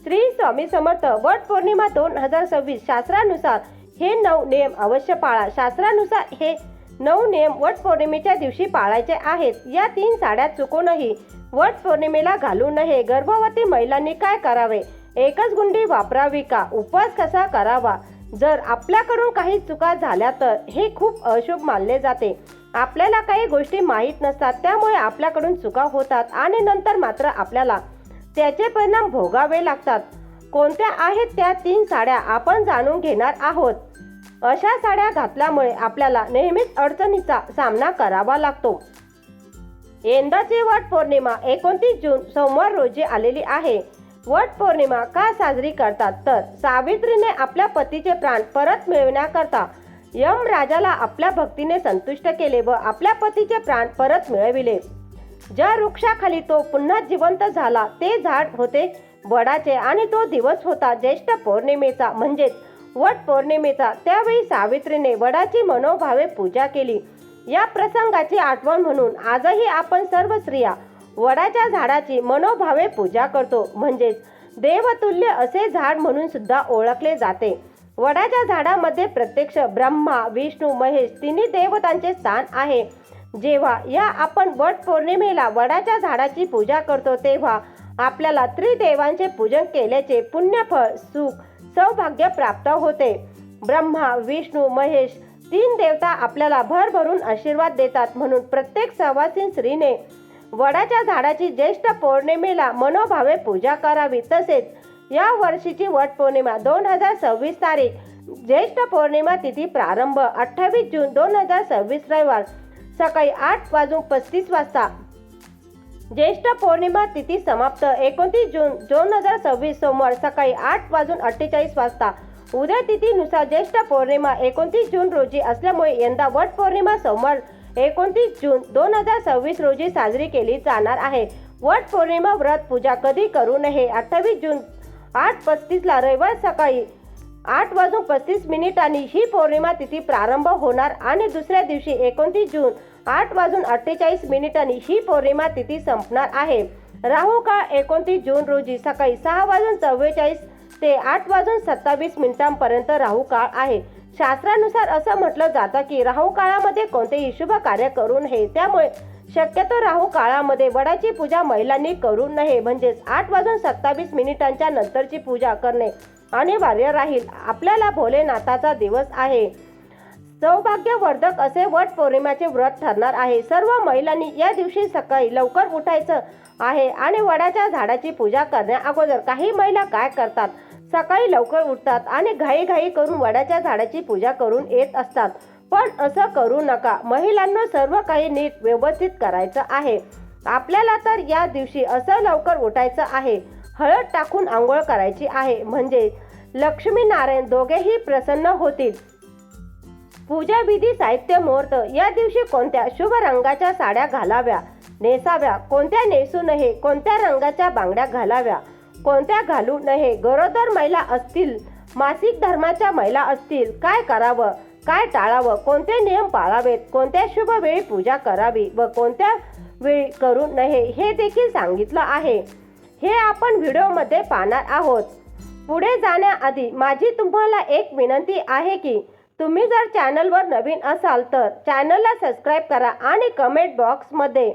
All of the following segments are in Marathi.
श्री स्वामी समर्थ वट पौर्णिमा 2026 शास्त्रानुसार हे 9 नियम अवश्य पाळा। शास्त्रानुसार हे 9 नियम वट पौर्णिमेच्या दिवशी पाळायचे आहेत। या 3 साड्या चुकूनही वट पौर्णिमेला घालू नये। गर्भवती महिलांनी काय करावे? एकच गुंडी वापरावी का? उपवास कसा करावा? जर आपल्याकडून काही चुका झाल्या तर हे खूप अशुभ मानले जाते। आपल्याला काही गोष्टी माहीत नसतात, त्यामुळे आपल्याकडून चुका होतात आणि नंतर मात्र आपल्याला त्याचे परिणाम भोगावे लागतात। कोणत्या आहेत त्या 3 साड्या आपण जाणून घेणार आहोत। अशा साड्या घातल्यामुळे आपल्याला नेहमीच अडचणीचा सामना करावा लागतो। यंदाची वट पौर्णिमा 29 जून सोमवार रोजी आलेली आहे। वट पौर्णिमा का साजरी करतात तर सावित्रीने आपल्या पतीचे प्राण परत मिळवण्याकरता यम राजाला आपल्या भक्तीने संतुष्ट केले व आपल्या पतीचे प्राण परत मिळविले। ज्या वृक्षाखाली तो पुन्हा जिवंत झाला ते झाड होते वडाचे आणि तो दिवस होता ज्येष्ठ पौर्णिमेचा म्हणजेच वट पौर्णिमेचा। त्यावेळी सावित्रीने वडाची मनोभावे पूजा केली। या प्रसंगाची आठवण म्हणून आजही आपण सर्व स्त्रिया वडाच्या झाडाची मनोभावे पूजा करतो, म्हणजेच देवतुल्य असे झाड म्हणून सुद्धा ओळखले जाते। वडाच्या झाडामध्ये प्रत्यक्ष ब्रह्मा विष्णू महेश तिन्ही देवतांचे स्थान आहे। जेव्हा या आपण वट पौर्णिमेला वडाच्या झाडाची पूजा करतो तेव्हा आपल्याला त्रिदेवांचे पूजन केल्याचे पुण्यफळ सुख सौभाग्य प्राप्त होते। ब्रह्मा विष्णू महेश 3 देवता आपल्याला भरभरून आशीर्वाद देतात, म्हणून प्रत्येक सवासीन स्त्रीने वडाच्या झाडाची ज्येष्ठ पौर्णिमेला मनोभावे पूजा करावी। तसेच या वर्षीची वट पौर्णिमा 2026 तारीख ज्येष्ठ पौर्णिमा तिथी प्रारंभ 28 जून 2026 रविवार सकाळी 8:35 वाजता। ज्येष्ठ पौर्णिमा तिथी समाप्त 29 जून 2026 सोमवार सकाळी 8:48 वाजता। उद्या तिथीनुसार ज्येष्ठ पौर्णिमा 29 जून रोजी असल्यामुळे यंदा वट पौर्णिमा सोमवार 29 जून 2026 रोजी साजरी केली जाणार आहे। वट पौर्णिमा व्रत पूजा कधी करू नये? 28 जून 8:35 ला रविवार सकाळी 8:35 ही पौर्णिमा तिथी प्रारंभ होणार आणि दुसऱ्या दिवशी 29 जून 8:48 ही पौर्णिमा तिथी संपणार आहे। राहू काळ 29 जून रोजी सकाळी 6:44 ते 8:27 पर्यंत राहू काळ आहे। शास्त्रानुसार असं म्हटलं जातं की राहू काळामध्ये कोणतेही शुभ कार्य करू नये, त्यामुळे शक्यतो राहू काळामध्ये वडाची पूजा महिलांनी करू नये, म्हणजेच 8:27 नंतरची पूजा करणे अनिवार्य राहील। आपल्याला भोलेनाथाचा दिवस आहे। सौभाग्यवर्धक असे वट पौर्णिमेचे व्रत ठरणार आहे। सर्व महिलांनी या दिवशी सकाळी लवकर उठायचं आहे आणि वडाच्या झाडाची पूजा करण्या अगोदर काही महिला काय करतात, सकाळी लवकर उठतात आणि घाई करून वडाच्या झाडाची पूजा करून येत असतात, पण असं करू नका। महिलांना सर्व काही नीट व्यवस्थित करायचं आहे। आपल्याला तर या दिवशी असं लवकर उठायचं आहे, हळद टाकून आंघोळ करायची आहे, म्हणजे लक्ष्मी नारायण दोघेही प्रसन्न होतील। पूजा विधी साहित्य मुहूर्त या दिवशी कोणत्या शुभ रंगाच्या साड्या घालाव्या नेसाव्या, कोणत्या नेसू नये, कोणत्या रंगाच्या बांगड्या घालाव्या, कोणत्या घालू नये, गरोदर महिला असतील, मासिक धर्माच्या महिला असतील, काय करावं काय टाळावं, कोणते नियम पाळावेत, कोणत्या शुभ वेळी पूजा करावी व कोणत्या वेळी करू नये हे देखील सांगितलं आहे। हे आपण व्हिडिओमध्ये पाहणार आहोत। पुढे जाण्याआधी माझी तुम्हाला एक विनंती आहे की तुम्ही जर चॅनलवर नवीन असाल तर चॅनलला सबस्क्राईब करा आणि कमेंट बॉक्समध्ये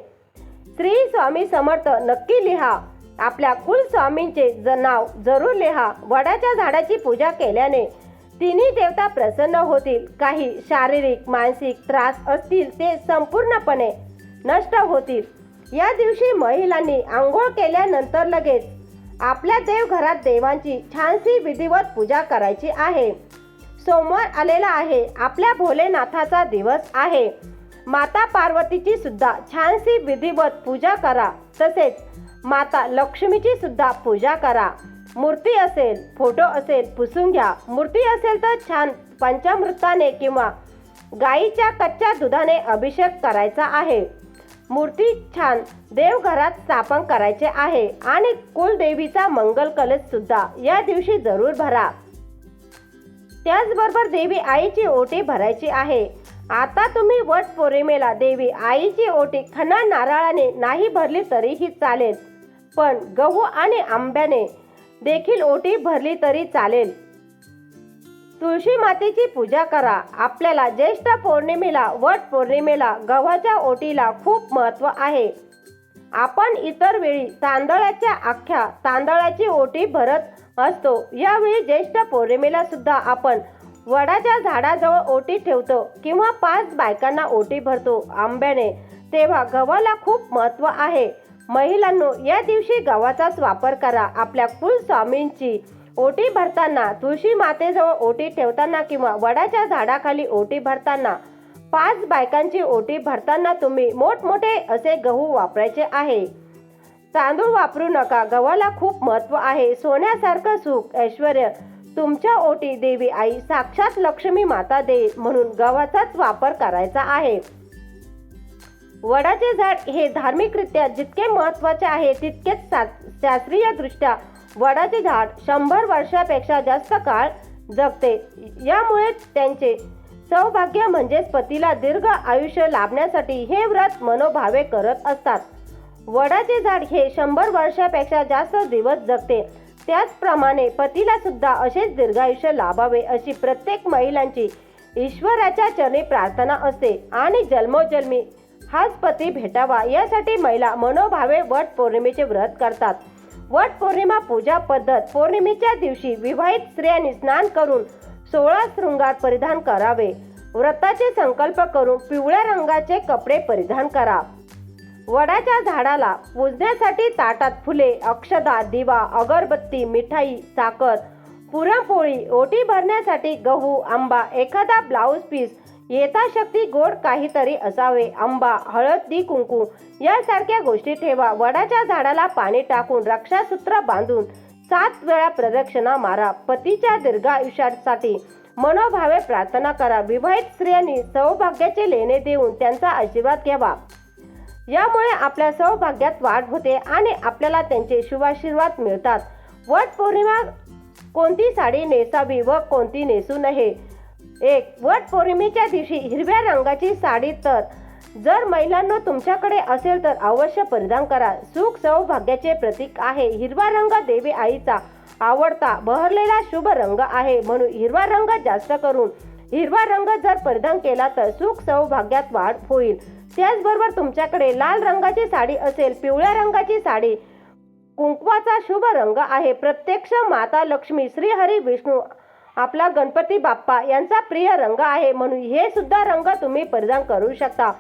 श्री स्वामी समर्थ नक्की लिहा। आपल्या कुलस्वामींचे नाव जरूर लिहा। वडाच्या झाडाची पूजा केल्याने तिन्ही देवता प्रसन्न होतील। काही शारीरिक मानसिक त्रास असतील ते संपूर्णपणे नष्ट होतील। या दिवशी महिलांनी आंघोळ केल्यानंतर लगेच आपल्या देवघरात देवांची छानशी विधिवत पूजा करायची आहे। सोमवार आलेला आहे, आपल्या भोलेनाथाचा दिवस आहे। माता पार्वतीची सुद्धा छानशी विधिवत पूजा करा, तसेच माता लक्ष्मीची सुद्धा पूजा करा। मूर्ती असेल फोटो असेल पुसून घ्या। मूर्ती असेल तर छान पंचामृताने किंवा गाईच्या कच्च्या दुधाने अभिषेक करायचा आहे। मूर्ती छान देवघरात स्थापन करायचे आहे आणि कुलदेवीचा मंगल कलश सुद्धा या दिवशी जरूर भरा। त्याचबरोबर देवी आईची ओटी भरायची आहे। आता तुम्ही वट पौर्णिमेला देवी आईची ओटी खणा नारळाने नाही भरली तरीही चालेल, पण गहू आणि आंब्याने देखील ओटी भरली तरी चालेल. तुळशी मातेची पूजा करा. आपल्याला ज्येष्ठ पौर्णिमेला, वट पौर्णिमेला गव्हाच्या ओटीला खूप महत्त्व आहे. आपण इतर वेळी तांदळाच्या अख्ख्या तांदळाची ओटी भरत असतो. यावेळी ज्येष्ठ पौर्णिमेला सुद्धा आपण वडाच्या झाडाजवळ ओटी ठेवतो किंवा 5 बायकांना ओटी भरतो आंब्याने. तेव्हा गव्हाला खूप महत्त्व आहे. महिलांनो, या दिवशी गव्हाचाच वापर करा. आपल्या कुलस्वामींची ओटी भरताना, तुळशी मातेजवळ ओटी ठेवताना किंवा वडाच्या झाडाखाली ओटी भरताना, 5 बायकांची ओटी भरताना तुम्ही मोठमोठे असे गहू वापरायचे आहे. तांदूळ वापरू नका. गव्हाला खूप महत्त्व आहे. सोन्यासारखं सुख, ऐश्वर तुमच्या ओटी देवी आई साक्षात लक्ष्मी माता देईल, म्हणून गव्हाचाच वापर करायचा आहे. वडाचे झाड हे धार्मिकरित्या जितके महत्त्वाचे आहे तितकेच शास्त्रीय दृष्ट्या वडाचे झाड 100 वर्षापेक्षा जास्त काळ जगते. यामुळे त्यांचे सौभाग्य म्हणजेच पतीला दीर्घ आयुष्य लाभण्यासाठी हे व्रत मनोभावे करत असतात. वडाचे झाड हे 100 वर्षापेक्षा जास्त दिवस जगते. त्याचप्रमाणे पतीला सुद्धा असेच दीर्घायुष्य लाभावे अशी प्रत्येक महिलांची ईश्वराच्या चरणी प्रार्थना असते आणि जन्मोजन्मी हाच पती भेटावा यासाठी महिला मनोभावे वट पौर्णिमेचे व्रत करतात. वट पौर्णिमा पूजा पद्धत. पौर्णिमेच्या दिवशी विवाहित स्त्रियांनी स्नान करून 16 शृंगार परिधान करावे. व्रताचे संकल्प करून पिवळ्या रंगाचे कपडे परिधान करा. वडाच्या झाडाला पूजण्यासाठी ताटात फुले, अक्षदा, दिवा, अगरबत्ती, मिठाई, साखर, पुरणपोळी, ओटी भरण्यासाठी गहू, आंबा, एखादा ब्लाऊज पीस, यथाशक्ती गोड काहीतरी असावे. आंबा, हळदी, कुंकू यासारख्या गोष्टी ठेवा. वडाच्या झाडाला पाणी टाकून रक्षासूत्र बांधून 7 वेळा प्रदक्षिणा मारा. पतीच्या दीर्घायुष्यासाठी मनोभावे प्रार्थना करा. विवाहित स्त्रियांनी सौभाग्याचे लेणे देऊन त्यांचा आशीर्वाद घ्यावा. यामुळे आपल्या सौभाग्यात वाढ होते आणि आपल्याला त्यांचे शुभाशीर्वाद मिळतात. वट पौर्णिमा कोणती साडी नेसावी व कोणती नेसू नये. 1. वट पौर्णिमेच्या दिवशी हिरव्या रंगाची साडी तर जर महिलांना तुमच्याकडे असेल तर अवश्य परिधान करा. सुख सौभाग्याचे प्रतीक आहे. हिरवा रंग देवी आईचा आवडता बहरलेला शुभ रंग आहे, म्हणून हिरवा रंग जास्त करून हिरवा रंग जर परिधान केला तर सुख सौभाग्यात वाढ होईल. त्याचबरोबर तुमच्याकडे लाल रंगाची साडी असेल, पिवळ्या रंगाची साडी कुंकवाचा शुभ रंग आहे. प्रत्यक्ष माता लक्ष्मी, श्री हरी विष्णू, आपला गणपती बाप्पा यांचा प्रिय रंग आहे, म्हणून हे सुद्धा रंग तुम्ही परिधान करू शकता.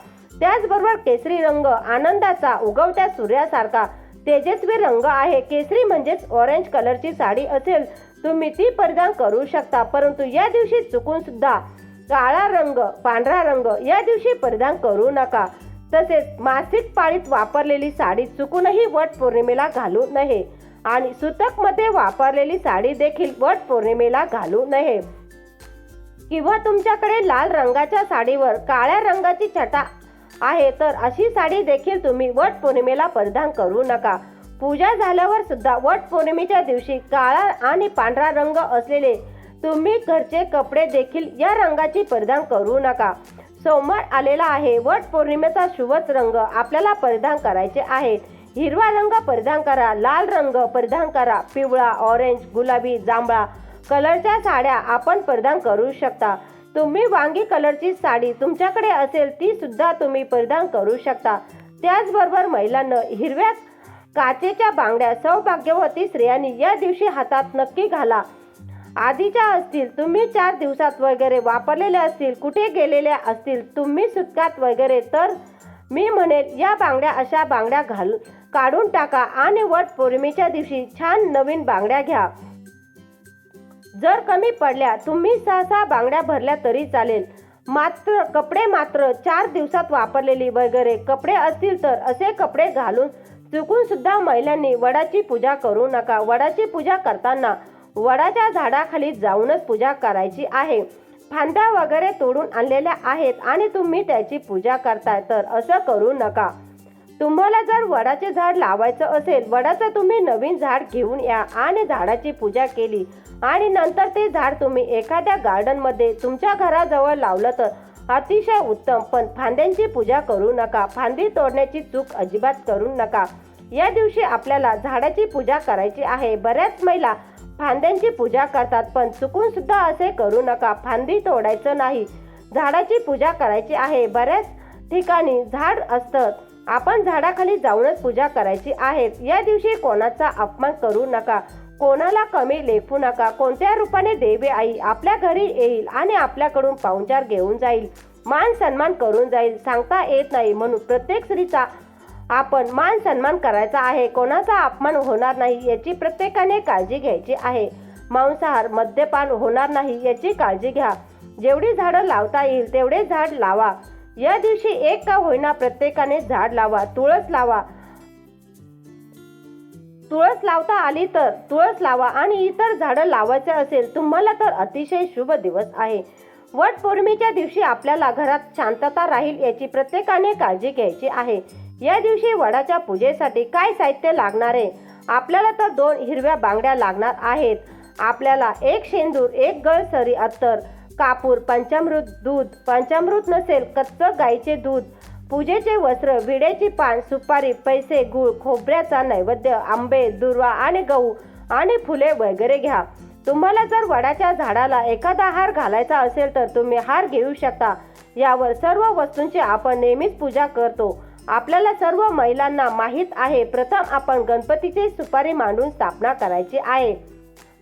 त्याचबरोबर केसरी रंग आनंदाचा, उगवत्या सूर्यासारखा तेजस्वी रंग आहे. केसरी म्हणजेच ऑरेंज कलरची साडी असेल तुम्ही ती परिधान करू शकता. परंतु या दिवशी चुकून सुद्धा काळा रंग, पांढरा रंग या दिवशी परिधान करू नका. तसेच मासिक पाळीत वापरलेली साडी चुकूनही वट पौर्णिमेला घालू नये आणि सुतकमध्ये वापरलेली साडी देखील वट पौर्णिमेला घालू नये. किंवा तुमच्याकडे लाल रंगाच्या साडीवर काळ्या रंगाची छटा आहे तर अशी साडी देखील तुम्ही वट पौर्णिमेला परिधान करू नका. पूजा झाल्यावर सुद्धा वट पौर्णिमेच्या दिवशी काळा आणि पांढरा रंग असलेले तुम्ही घरचे कपडे देखील या रंगाची परिधान करू नका. सोमवार आलेला आहे. वट पौर्णिमेचा शुभच रंग आपल्याला परिधान करायचे आहे. हिरवा रंग परिधान करा, लाल रंग परिधान करा, पिवळा, ऑरेंज, गुलाबी, जांभळा कलरच्या साड्या आपण परिधान करू शकता. तुम्ही वांगी कलरची साडी तुमच्याकडे असेल ती सुद्धा तुम्ही परिधान करू शकता. त्याचबरोबर महिलांना हिरव्या काचेच्या बांगड्या सौभाग्यवती स्त्रियांनी या दिवशी हातात नक्की घाला. आधीच्या असतील, तुम्ही 4 दिवसात वगैरे वापरलेल्या असतील, कुठे गेलेल्या असतील तुम्ही सुटकात वगैरे, तर मी म्हणेल या बांगड्या अशा बांगड्या काढून टाका आणि वट पौर्णिमेच्या दिवशी छान नवीन बांगड्या घ्या. जर कमी पडल्या तुम्ही 6 बांगड्या भरल्या तरी चालेल. मात्र कपडे मात्र 4 दिवसात वापरलेली वगैरे कपडे असतील तर असे कपडे घालून चुकून सुद्धा महिलांनी वडाची पूजा करू नका. वडाची पूजा करताना वडाच्या झाडाखाली जाऊनच पूजा करायची आहे. फांद्या वगैरे तोडून आणलेल्या आहेत आणि तुम्ही त्याची पूजा करताय तर असं करू नका. तुम्हाला जर वडाचे झाड लावायचं असेल, वडाचं तुम्ही नवीन झाड घेऊन या आणि झाडाची पूजा केली आणि नंतर ते झाड तुम्ही एखाद्या गार्डनमध्ये तुमच्या घराजवळ लावलं तर अतिशय उत्तम. पण फांद्यांची पूजा करू नका. फांदी तोडण्याची चूक अजिबात करू नका. या दिवशी आपल्याला झाडाची पूजा करायची आहे. बऱ्याच महिला फांद्यांची पूजा करतात, पण चुकून सुद्धा असे करू नका. फांदी तोडायचं नाही, झाडाची पूजा करायची आहे. बऱ्याच ठिकाणी झाड असतं, आपण झाडाखाली जाऊनच पूजा करायची आहे. या दिवशी कोणाचा अपमान करू नका, कोणाला कमी लेखू नका. कोणत्या रूपाने देवी आई आपल्या घरी येईल आणि आपल्याकडून पाहुणचार घेऊन जाईल, मान सन्मान करून जाईल, सांगता येत नाही. म्हणून प्रत्येक स्त्रीचा आपण मान सन्मान करायचा आहे. कोणाचा अपमान होणार नाही याची प्रत्येकाने काळजी घ्यायची आहे. मांसाहार, मद्यपान होणार नाही याची काळजी घ्या. जेवढी झाडं लावता येईल तेवढे झाड लावा. या दिवशी एक का होईना प्रत्येकाने झाड लावा. तुळस लावा, तुळस लावता आली तर तुळस लावा आणि इतर झाडं लावायचे असेल तुम्हाला तर अतिशय शुभ दिवस आहे. वट पौर्णिमेच्या दिवशी आपल्याला घरात शांतता राहील याची प्रत्येकाने काळजी घ्यायची आहे. या दिवशी वडाच्या पूजेसाठी काय साहित्य लागणार आहे? आपल्याला तर 2 हिरव्या बांगड्या लागणार आहेत. आपल्याला 1 शेंदूर, 1 गळसरी अत्तर, कापूर, पंचामृत, दूध, पंचामृत नसेल कच्चं गाईचे दूध, पूजेचे वस्त्र, विड्याची पान, सुपारी, पैसे, गूळ, खोबऱ्याचा नैवेद्य, आंबे, दुर्वा आणि गहू आणि फुले वगैरे घ्या. तुम्हाला जर वडाच्या झाडाला एखादा हार घालायचा असेल तर तुम्ही हार घेऊ शकता. यावर सर्व वस्तूंची आपण नेहमीच पूजा करतो. आपल्याला सर्व महिलांना माहीत आहे, प्रथम आपण गणपतीची सुपारी मांडून स्थापना करायची आहे.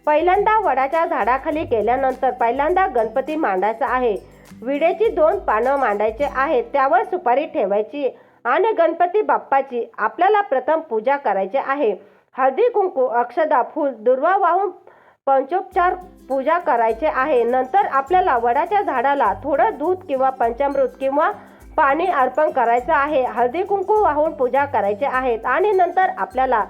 पहिल्यांदा वडाच्या झाडाखाली गेल्यानंतर पहिल्यांदा गणपती मांडायचा आहे. विड्याची 2 पानं मांडायचे आहेत, त्यावर सुपारी ठेवायची आणि गणपती बाप्पाची आपल्याला प्रथम पूजा करायची आहे. हळदी कुंकू, अक्षदा, फूल, दुर्वा वाहून पंचोपचार पूजा करायचे आहे. नंतर आपल्याला वडाच्या झाडाला थोडं दूध किंवा पंचामृत किंवा पाणी अर्पण करायचं आहे. हळदी कुंकू वाहून पूजा करायचे आहेत आणि नंतर आपल्याला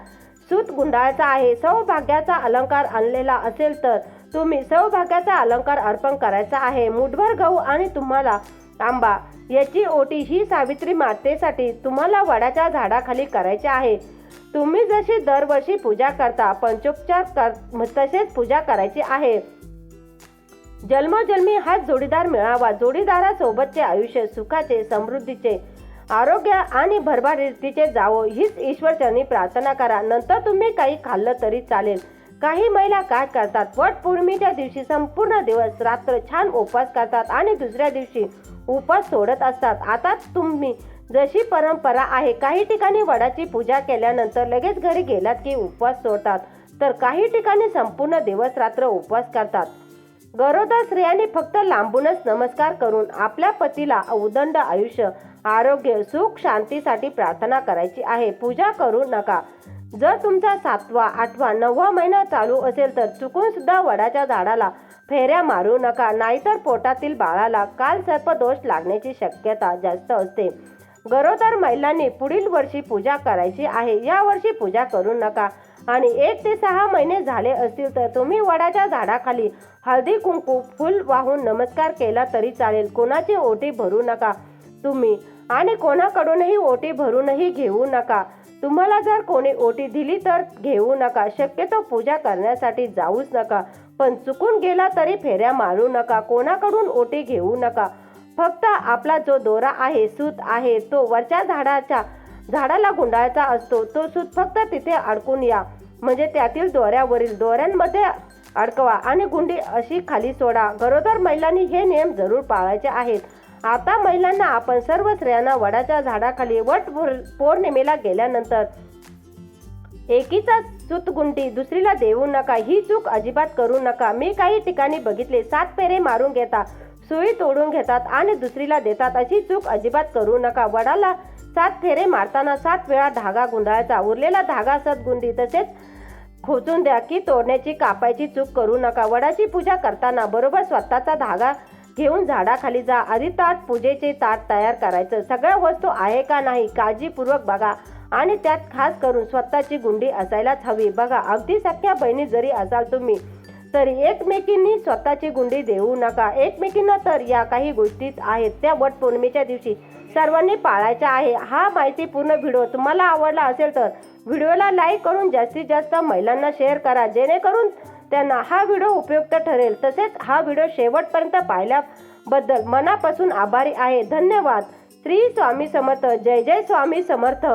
सूत गुंडाळायचा आहे. सौभाग्याचा अलंकार आणलेला असेल तर तुम्ही सौभाग्याचा अलंकार अर्पण करायचा आहे. मुठभर गहू आणि तुम्हाला आंबा याची ओटी ही सावित्री मातेसाठी तुम्हाला वडाच्या झाडाखाली करायची आहे. तुम्ही जशी दरवर्षी पूजा करता पंचोपचार तसेच पूजा करायची आहे. जन्मोजन्मी हाच जोडीदार मिळावा. जोडीदारासोबतचे आयुष्य सुखाचे, समृद्धीचे, आरोग्य आणि भरभराटीचे जावो हीच ईश्वरचरणी प्रार्थना करा. नंतर तुम्ही काही खाल्लं तरी चालेल. काही महिला काय करतात, वट पौर्णिमेच्या दिवशी संपूर्ण दिवस रात्र छान उपवास करतात आणि दुसऱ्या दिवशी उपवास सोडत असतात. आता तुम्ही जशी परंपरा आहे, काही ठिकाणी वडाची पूजा केल्यानंतर लगेच घरी गेलात की उपवास सोडतात, तर काही ठिकाणी संपूर्ण दिवस रात्र उपवास करतात. गरोदर स्त्रियांनी फक्त लांबूनच नमस्कार करून आपल्या पतीला उदंड आयुष्य, आरोग्य, सुख, शांतीसाठी प्रार्थना करायची आहे. पूजा करू नका. जर तुमचा 7वा, 8वा, 9वा महिना चालू असेल तर चुकून सुद्धा वडाच्या झाडाला फेऱ्या मारू नका, नाहीतर पोटातील बाळाला कालसर्पदोष लागण्याची शक्यता जास्त असते. गरोदर महिलांनी पुढील वर्षी पूजा करायची आहे. या वर्षी पूजा करू नका आणि 1 ते 6 महिने झाले असतील तर तुम्ही वडाच्या झाडाखाली हळदी कुंकू, फूल वाहून नमस्कार केला तरी चालेल. कोणाची ओटी भरू नका तुम्ही आणि कोणाकडूनही ओटी भरूनही घेऊ नका. तुम्हाला जर कोणी ओटी दिली तर घेऊ नका. शक्यतो पूजा करण्यासाठी जाऊच नका, पण चुकून गेला तरी फेऱ्या मारू नका. कोणाकडून ओटी घेऊ नका. फक्त आपला जो दोरा आहे, सूत आहे, तो वरच्या झाडाला गुंडाळायचा असतो. तो सूत फक्त तिथे अडकून या, म्हणजे त्यातील दोऱ्यांमध्ये अडकवा आणि गुंडी अशी खाली सोडा. गरोदर महिलांनी हे नियम जरूर पाळायचे आहेत. आता महिलांना आपण सर्व स्त्रियांना वडाच्या झाडाखाली वट पौर्णिमेला गेल्यानंतर एकीचा सूतगुंडी दुसरीला देऊ नका. ही चूक अजिबात करू नका. मी काही ठिकाणी बघितले, 7 फेरे मारून घेतात, सुई तोडून घेतात आणि दुसरीला देतात. अशी चूक अजिबात करू नका. वडाला 7 फेरे मारताना 7 वेळा धागा गुंडाळायचा. उरलेला धागा सदगुंडी तसेच खोचून द्या की तोडण्याची, कापायची चूक करू नका. वडाची पूजा करताना बरोबर स्वतःचा धागा घेऊन झाडाखाली जा. आधी पूजेचे ताट तयार करायचं. सगळ्या वस्तू आहे का नाही काळजीपूर्वक बघा आणि त्यात खास करून स्वतःची गुंडी असायलाच हवी. बघा, अगदी सख्या बहिणी जरी असाल तुम्ही तरी एकमेकींनी स्वतःची गुंडी देऊ नका. एकमेकींना तर या काही गोष्टी आहेत त्या वट पौर्णिमेच्या दिवशी सर्वांनी पाळायच्या आहे. हा माहितीपूर्ण व्हिडिओ तुम्हाला आवडला असेल तर व्हिडिओला लाईक करून जास्तीत जास्त महिलांना शेअर करा, जेणेकरून त्यांना हा व्हिडिओ उपयुक्त ठरेल. तसेच हा व्हिडिओ शेवटपर्यंत पाहिल्याबद्दल मनापासून आभारी आहे. धन्यवाद. श्री स्वामी समर्थ. जय जय स्वामी समर्थ.